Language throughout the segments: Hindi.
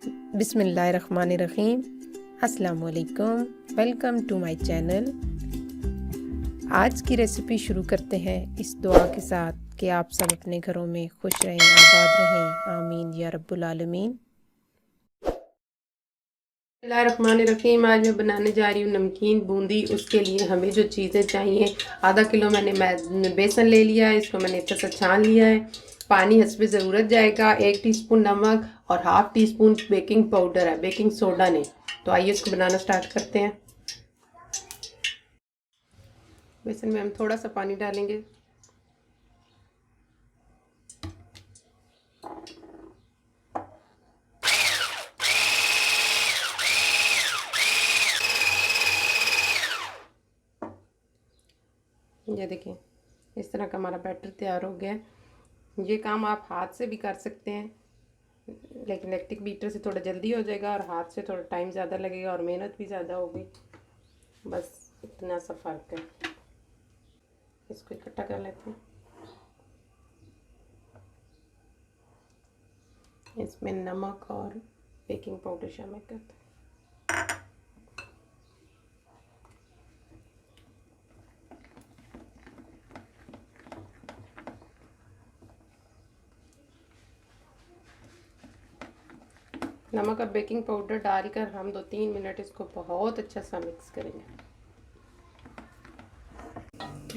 बिस्मिल्लाहिर्रहमानिर्रहीम। अस्सलाम वालेकुम, वेलकम टू माय चैनल। आज की रेसिपी शुरू करते हैं इस दुआ के साथ कि आप सब अपने घरों में खुश रहें, आबाद रहें, आमीन या रब्बुल आलमीन। बिस्मिल्लाहिर्रहमानिर्रहीम। आज मैं बनाने जा रही हूँ नमकीन बूंदी। उसके लिए हमें जो चीज़ें चाहिए, आधा किलो मैंने बेसन ले लिया है, इसको मैंने अच्छा सा छान लिया है। पानी हस्बे ज़रूरत जाएगा, 1 टीस्पून नमक और half tea spoon baking powder है, बेकिंग सोडा नहीं। तो आइए इसको बनाना स्टार्ट करते हैं। बेसन में हम थोड़ा सा पानी डालेंगे। ये देखिए, इस तरह का हमारा बैटर तैयार हो गया है। ये काम आप हाथ से भी कर सकते हैं, लेकिन इलेक्ट्रिक बीटर से थोड़ा जल्दी हो जाएगा और हाथ से थोड़ा टाइम ज़्यादा लगेगा और मेहनत भी ज़्यादा होगी। बस इतना सा फ़र्क है। इसको इकट्ठा कर लेते हैं। इसमें नमक और बेकिंग पाउडर शामिल करते हैं। नमक और बेकिंग पाउडर डालकर हम 2-3 मिनट इसको बहुत अच्छा सा मिक्स करेंगे।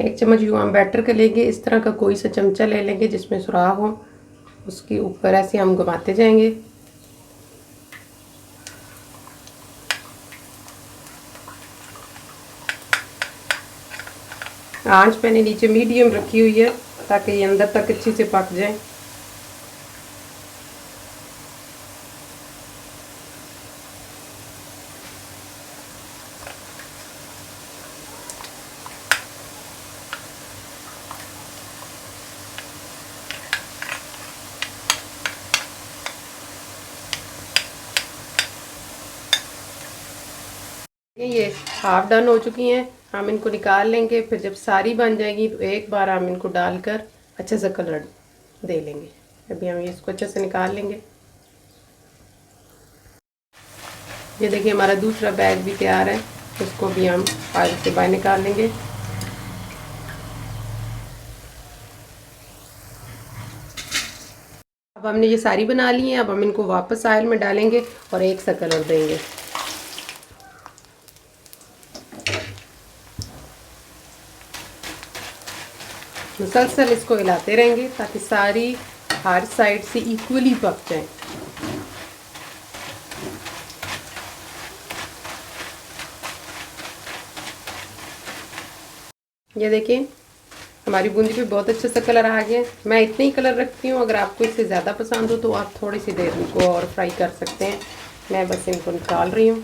1 चम्मच यूँ हम बैटर कर लेंगे। इस तरह का कोई सा चमचा ले लेंगे जिसमें सुराख हो, उसके ऊपर ऐसे हम घुमाते जाएंगे। आंच मैंने नीचे मीडियम रखी हुई है ताकि ये अंदर तक अच्छी से पक जाए। ये हाफ डन हो चुकी हैं, हम इनको निकाल लेंगे। फिर जब सारी बन जाएगी तो एक बार हम इनको डालकर अच्छे से कलर दे लेंगे। अभी हम इसको अच्छे से निकाल लेंगे। ये देखिए, हमारा दूसरा बैग भी तैयार है, इसको भी हम ऑयल से बाहर निकाल लेंगे। अब हमने ये सारी बना ली है। अब हम इनको वापस ऑयल में डालेंगे और एक सा कलर देंगे। मुसलसल इसको हिलाते रहेंगे ताकि सारी हर साइड से इक्वली पक जाए। ये देखिए, हमारी बूंदी पे बहुत अच्छा सा कलर आ गया। मैं इतने ही कलर रखती हूँ, अगर आपको इससे ज़्यादा पसंद हो तो आप थोड़ी सी देर इनको और फ्राई कर सकते हैं। मैं बस इनको निकाल रही हूँ।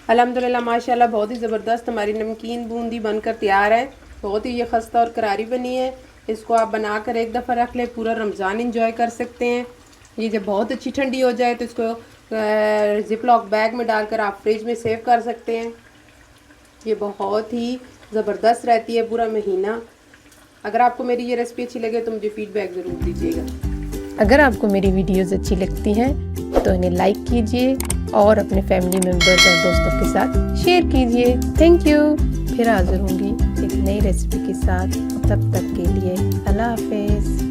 अल्हम्दुलिल्लाह माशाल्लाह बहुत ही ज़बरदस्त हमारी नमकीन बूंदी बनकर तैयार है। बहुत ही ये खस्ता और करारी बनी है। इसको आप बनाकर एक दफ़ा रख ले, पूरा रमज़ान इंजॉय कर सकते हैं। ये जब बहुत अच्छी ठंडी हो जाए तो इसको ज़िप लॉक बैग में डालकर आप फ्रिज में सेव कर सकते हैं। ये बहुत ही ज़बरदस्त रहती है पूरा महीना। अगर आपको मेरी ये रेसिपी अच्छी लगे तो मुझे फ़ीडबैक ज़रूर दीजिएगा। अगर आपको मेरी वीडियोज़ अच्छी लगती हैं तो इन्हें लाइक कीजिए और अपने फैमिली मेम्बर्स और दोस्तों के साथ शेयर कीजिए। Thank you. फिर हाजिर होंगी एक नई रेसिपी के साथ। तब तक के लिए अल्लाह हाफ़िज़।